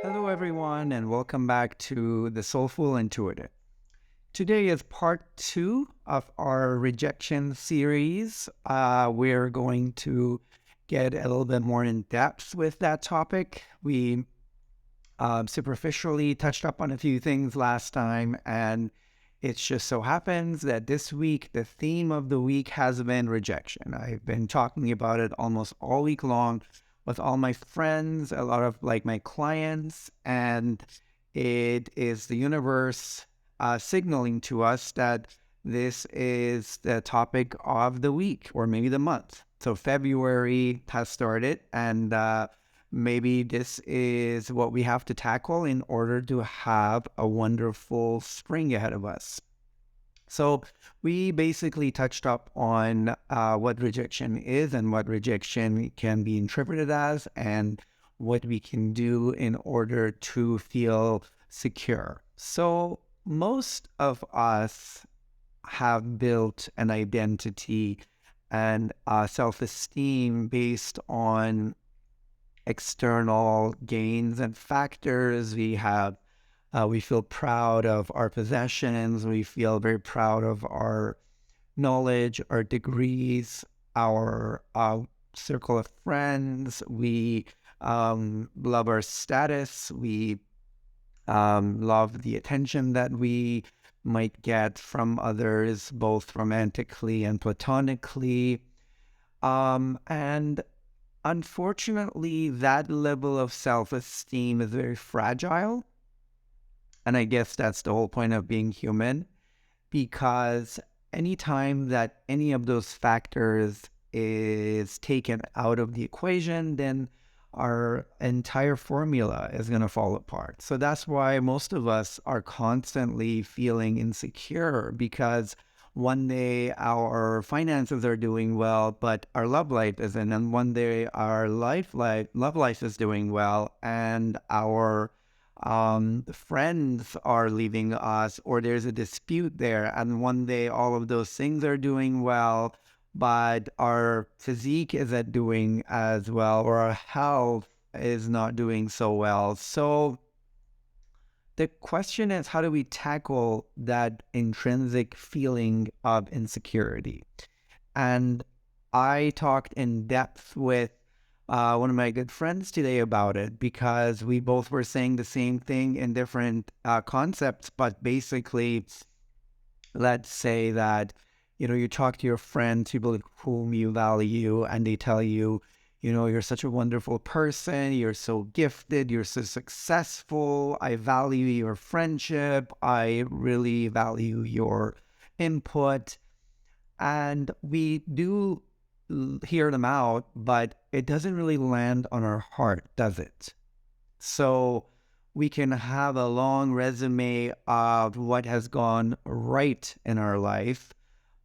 Hello, everyone, and welcome back to the Soulful Intuitive. Today is part two of our rejection series. We're going to get a little bit more in depth with that topic. We superficially touched up on a few things last time, and it just so happens that this week, the theme of the week has been rejection. I've been talking about it almost all week long with all my friends, a lot of my clients, and it is the universe signaling to us that this is the topic of the week or maybe the month. So February has started, and maybe this is what we have to tackle in order to have a wonderful spring ahead of us. So we basically touched up on what rejection is and what rejection can be interpreted as and what we can do in order to feel secure. So most of us have built an identity and self-esteem based on external gains and factors. We feel proud of our possessions. We feel very proud of our knowledge, our degrees, our circle of friends. We love our status. We love the attention that we might get from others, both romantically and platonically. And unfortunately, that level of self-esteem is very fragile. And I guess that's the whole point of being human, because anytime that any of those factors is taken out of the equation, then our entire formula is going to fall apart. So that's why most of us are constantly feeling insecure, because one day our finances are doing well, but our love life isn't. And one day our love life is doing well, and our friends are leaving us, or there's a dispute there. And one day all of those things are doing well, but our physique isn't doing as well, or our health is not doing so well. So the question is, how do we tackle that intrinsic feeling of insecurity? And I talked in depth with one of my good friends today about it, because we both were saying the same thing in different concepts. But basically, let's say that, you talk to your friends, people whom you value, and they tell you, you're such a wonderful person, you're so gifted, you're so successful, I value your friendship, I really value your input. And we do hear them out, but it doesn't really land on our heart, does it? So we can have a long resume of what has gone right in our life,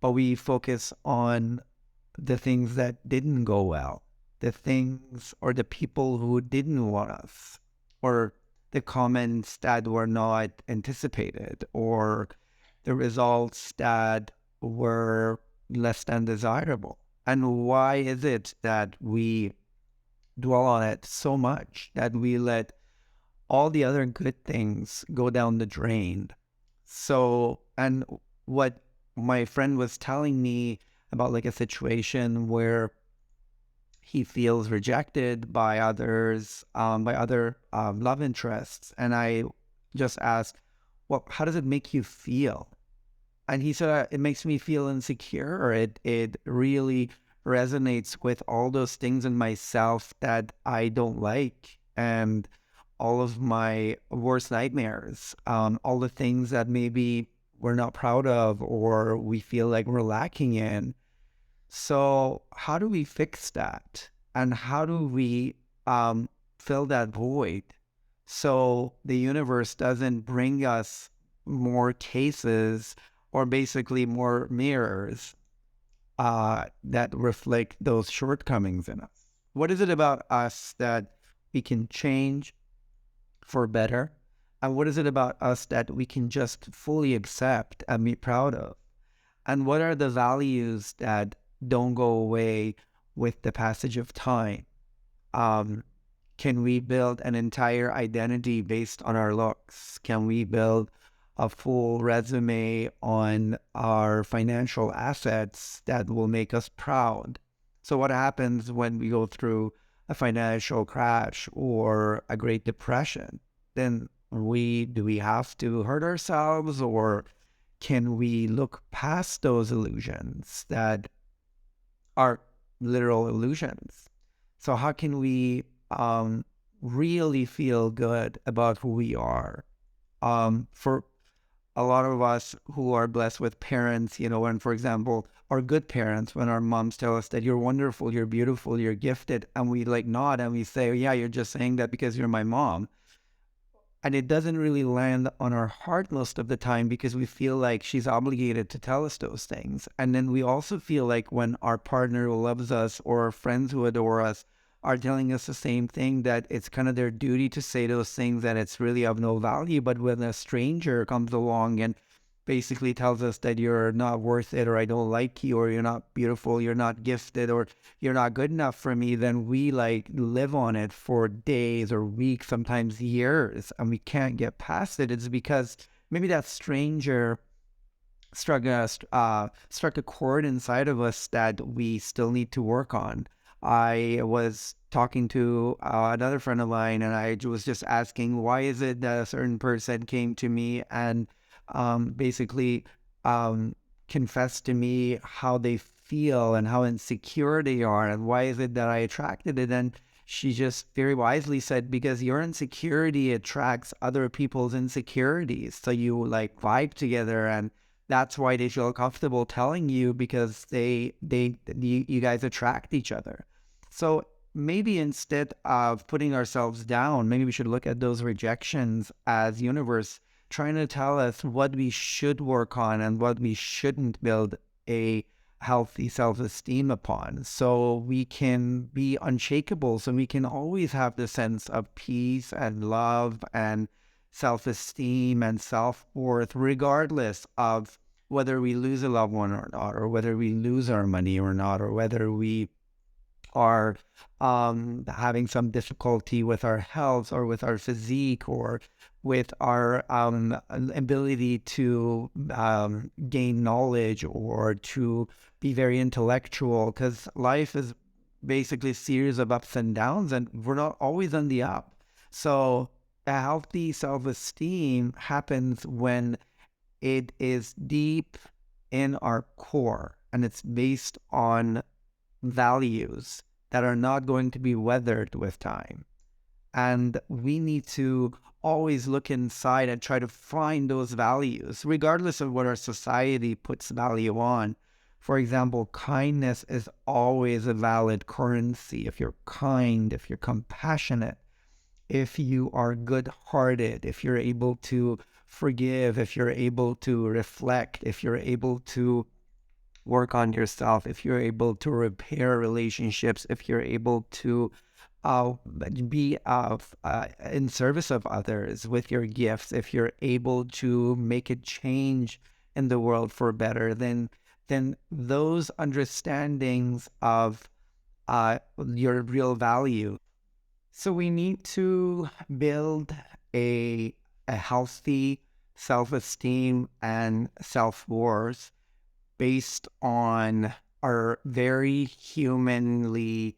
but we focus on the things that didn't go well, the things or the people who didn't want us, or the comments that were not anticipated, or the results that were less than desirable. And why is it that we dwell on it so much that we let all the other good things go down the drain? So, and what my friend was telling me about, a situation where he feels rejected by others, by other love interests. And I just asked, well, how does it make you feel? And he said, it makes me feel insecure, or it really resonates with all those things in myself that I don't like, and all of my worst nightmares, all the things that maybe we're not proud of or we feel like we're lacking in. So how do we fix that? And how do we fill that void so the universe doesn't bring us more cases, or basically more mirrors that reflect those shortcomings in us? What is it about us that we can change for better? And what is it about us that we can just fully accept and be proud of? And what are the values that don't go away with the passage of time? Um, Can we build an entire identity based on our looks? Can we build a full resume on our financial assets that will make us proud? So what happens when we go through a financial crash or a Great Depression? Then do we have to hurt ourselves, or can we look past those illusions that are literal illusions? So how can we really feel good about who we are? For a lot of us who are blessed with parents, and for example, our good parents, when our moms tell us that you're wonderful, you're beautiful, you're gifted, and we like nod and we say, yeah, you're just saying that because you're my mom. And it doesn't really land on our heart most of the time because we feel like she's obligated to tell us those things. And then we also feel like when our partner who loves us or our friends who adore us are telling us the same thing, that it's kind of their duty to say those things, that it's really of no value. But when a stranger comes along and basically tells us that you're not worth it, or I don't like you, or you're not beautiful, you're not gifted, or you're not good enough for me, then we like live on it for days or weeks, sometimes years, and we can't get past it. It's because maybe that stranger struck a chord inside of us that we still need to work on. I was talking to another friend of mine, and I was just asking, why is it that a certain person came to me and basically um, confessed to me how they feel and how insecure they are, and why is it that I attracted it? And she just very wisely said, because your insecurity attracts other people's insecurities. So you like vibe together, and that's why they feel comfortable telling you, because you guys attract each other. So maybe instead of putting ourselves down, maybe we should look at those rejections as universe trying to tell us what we should work on and what we shouldn't build a healthy self-esteem upon, so we can be unshakable, so we can always have the sense of peace and love and self-esteem and self-worth, regardless of whether we lose a loved one or not, or whether we lose our money or not, or whether we are having some difficulty with our health or with our physique or with our ability to gain knowledge or to be very intellectual, because life is basically a series of ups and downs, and we're not always on the up. So a healthy self-esteem happens when it is deep in our core, and it's based on values that are not going to be weathered with time. And we need to always look inside and try to find those values, regardless of what our society puts value on. For example, kindness is always a valid currency. If you're kind, if you're compassionate, if you are good-hearted, if you're able to forgive, if you're able to reflect, if you're able to work on yourself, if you're able to repair relationships, if you're able to uh, be in service of others with your gifts, if you're able to make a change in the world for better, then those understandings of your real value. So we need to build a a healthy self-esteem and self-worth based on our very humanly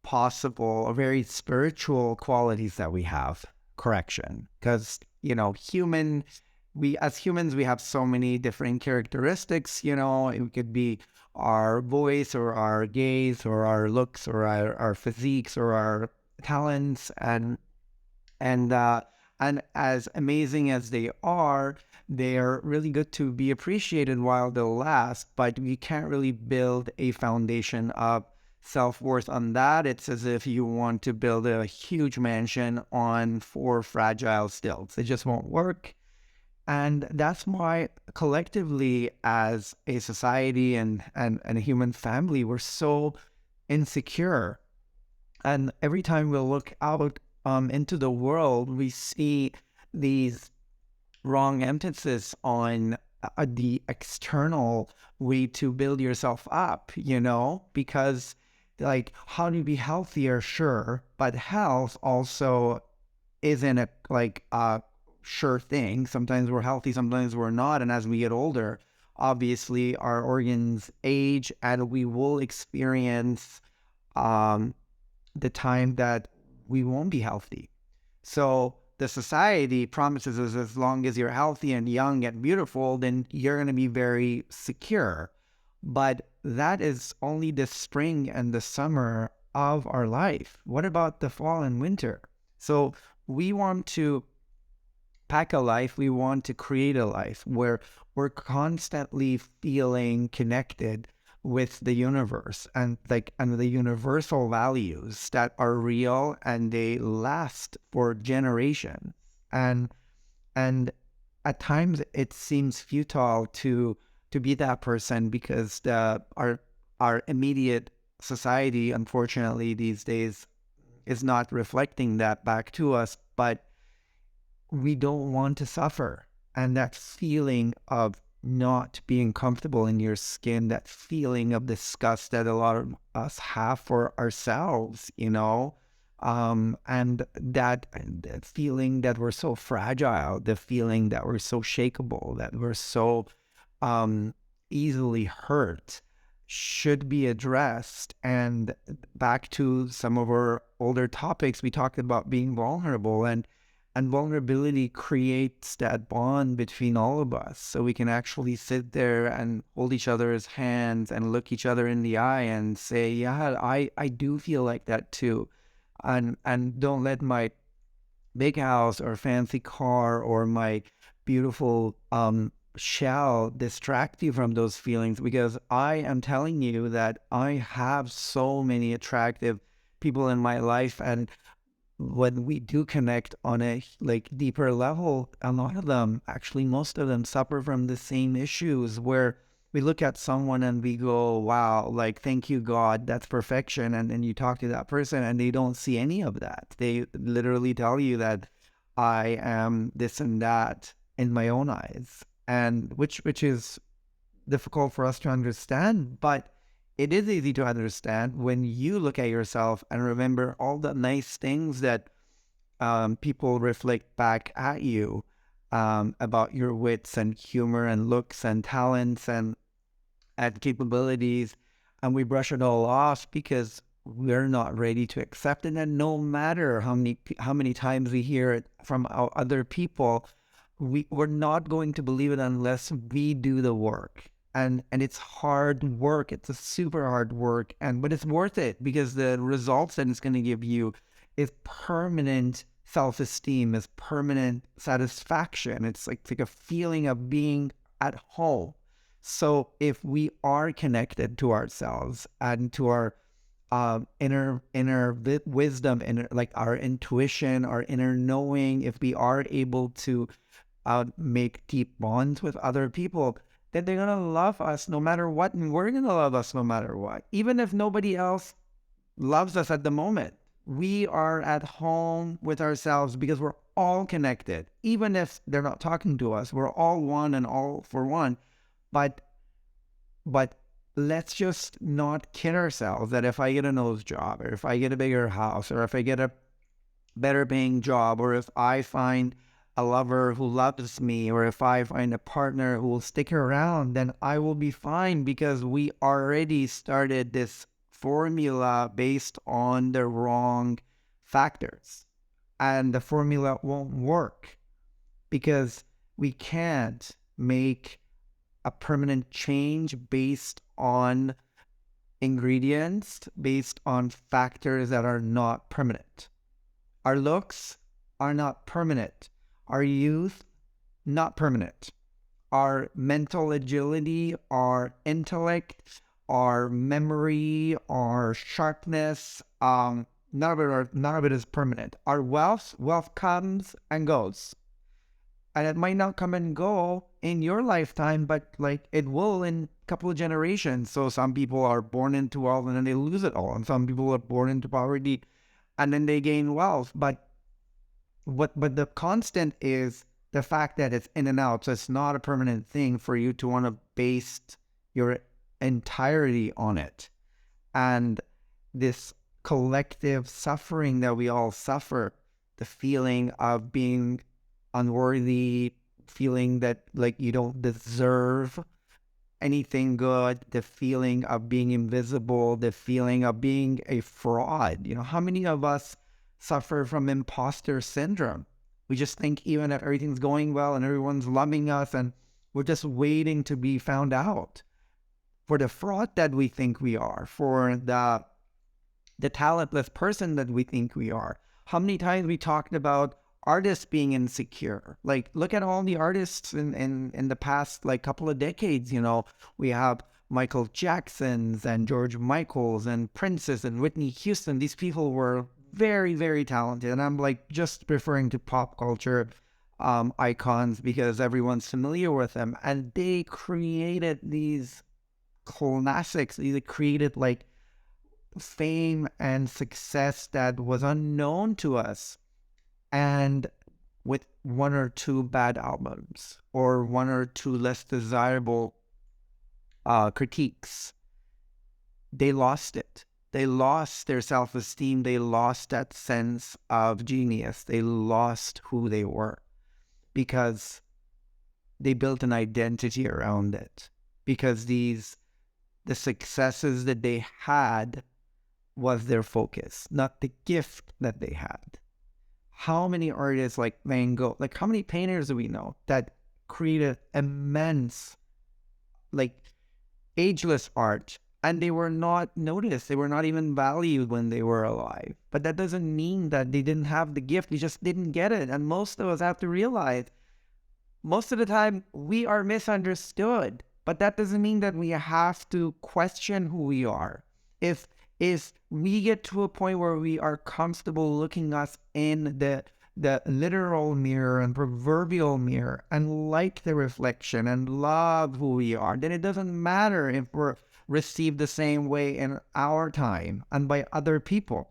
possible, or very spiritual qualities that we have. Correction. Because, we as humans, we have so many different characteristics, it could be our voice or our gaze or our looks or our physiques or our talents, and and as amazing as they are really good to be appreciated while they'll last, but we can't really build a foundation of self-worth on that. It's as if you want to build a huge mansion on four fragile stilts. It just won't work. And that's why collectively as a society and a human family, we're so insecure. And every time we look out into the world, we see these wrong emphasis on the external way to build yourself up, because like, how do you be healthier? Sure, but health also isn't a sure thing. Sometimes we're healthy, sometimes we're not. And as we get older, obviously our organs age, and we will experience um, the time that we won't be healthy. So the society promises us as long as you're healthy and young and beautiful, then you're going to be very secure. But that is only the spring and the summer of our life. What about the fall and winter? So we want to pack a life, we want to create a life where we're constantly feeling connected with the universe and the universal values that are real and they last for generations. And and at times it seems futile to be that person because our immediate society, unfortunately, these days is not reflecting that back to us. But we don't want to suffer. And that feeling of not being comfortable in your skin, that feeling of disgust that a lot of us have for ourselves, and that feeling that we're so fragile, the feeling that we're so shakable, that we're so um, easily hurt, should be addressed. And back to some of our older topics, we talked about being vulnerable, and vulnerability creates that bond between all of us. So we can actually sit there and hold each other's hands and look each other in the eye and say, yeah, I do feel like that too. And don't let my big house or fancy car or my beautiful shell distract you from those feelings, because I am telling you that I have so many attractive people in my life. And when we do connect on a deeper level, a lot of them, actually most of them, suffer from the same issues, where we look at someone and we go, wow, like, thank you God, that's perfection. And then you talk to that person and they don't see any of that. They literally tell you that I am this and that in my own eyes, and which is difficult for us to understand. But it is easy to understand when you look at yourself and remember all the nice things that people reflect back at you, about your wits and humor and looks and talents and capabilities. And we brush it all off because we're not ready to accept it. And no matter how many times we hear it from other people, we're not going to believe it unless we do the work. And it's hard work. It's a super hard work, but it's worth it, because the results that it's going to give you is permanent self-esteem, is permanent satisfaction. It's like a feeling of being at home. So if we are connected to ourselves and to our inner wisdom, like our intuition, our inner knowing, if we are able to make deep bonds with other people, then they're gonna love us no matter what, and we're gonna love us no matter what, even if nobody else loves us at the moment. We are at home with ourselves because we're all connected, even if they're not talking to us. We're all one and all for one. But but let's just not kid ourselves that if I get a nose job, or if I get a bigger house, or if I get a better paying job, or if I find a lover who loves me, or if I find a partner who will stick around, then I will be fine, because we already started this formula based on the wrong factors. And the formula won't work, because we can't make a permanent change based on ingredients, based on factors that are not permanent. Our looks are not permanent. Our youth, not permanent. Our mental agility, our intellect, our memory, our sharpness, none of it is permanent. Our wealth comes and goes. And it might not come and go in your lifetime, but like it will in a couple of generations. So some people are born into wealth and then they lose it all. And some people are born into poverty and then they gain wealth. But the constant is the fact that it's in and out. So it's not a permanent thing for you to want to base your entirety on it. And this collective suffering that we all suffer, the feeling of being unworthy, feeling that like you don't deserve anything good, the feeling of being invisible, the feeling of being a fraud. How many of us suffer from imposter syndrome? We just think even if everything's going well and everyone's loving us and we're just waiting to be found out for the fraud that we think we are, for the talentless person that we think we are. How many times we talked about artists being insecure? Like, look at all the artists in the past, like, couple of decades. We have Michael Jacksons and George Michaels and Princes and Whitney Houston. These people were very, very talented. And I'm like just referring to pop culture icons because everyone's familiar with them. And they created these classics. They created like fame and success that was unknown to us, and with one or two bad albums or one or two less desirable critiques, they lost it. They lost their self-esteem. They lost that sense of genius. They lost who they were because they built an identity around it, because the successes that they had was their focus, not the gift that they had. How many artists like Van Gogh, like how many painters do we know that created immense, like ageless art, and they were not noticed. They were not even valued when they were alive. But that doesn't mean that they didn't have the gift. They just didn't get it. And most of us have to realize most of the time we are misunderstood, but that doesn't mean that we have to question who we are. If we get to a point where we are comfortable looking us in the literal mirror and proverbial mirror and like the reflection and love who we are, then it doesn't matter if we're received the same way in our time and by other people.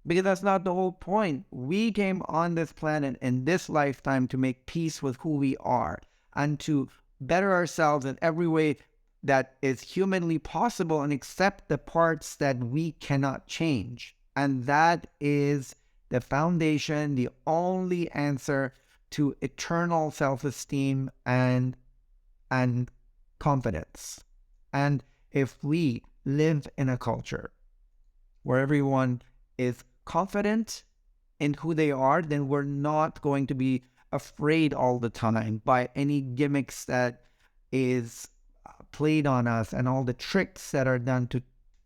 Because that's not the whole point. We came on this planet in this lifetime to make peace with who we are and to better ourselves in every way that is humanly possible and accept the parts that we cannot change. And that is the foundation, the only answer to eternal self-esteem and confidence. And if we live in a culture where everyone is confident in who they are, then we're not going to be afraid all the time by any gimmicks that is played on us and all the tricks that are done to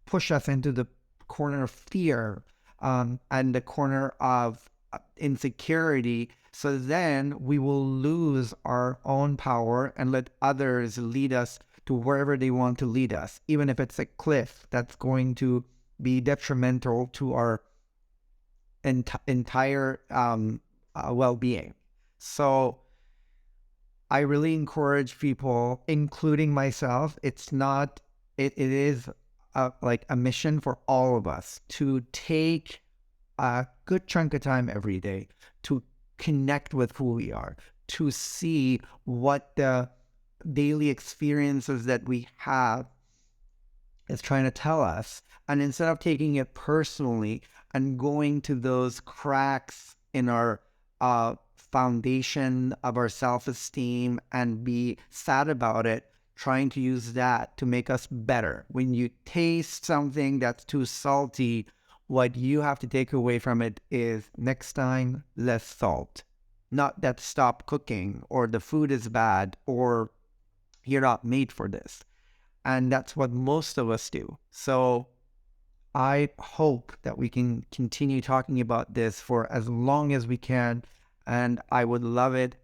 push us into the corner of fear and the corner of insecurity. So then we will lose our own power and let others lead us to wherever they want to lead us, even if it's a cliff that's going to be detrimental to our entire well-being. So I really encourage people, including myself. It is like a mission for all of us to take a good chunk of time every day to connect with who we are, to see what the daily experiences that we have is trying to tell us. And instead of taking it personally and going to those cracks in our foundation of our self-esteem and be sad about it, trying to use that to make us better. When you taste something that's too salty, what you have to take away from it is next time, less salt. Not that stop cooking or the food is bad or you're not made for this. And that's what most of us do. So I hope that we can continue talking about this for as long as we can. And I would love it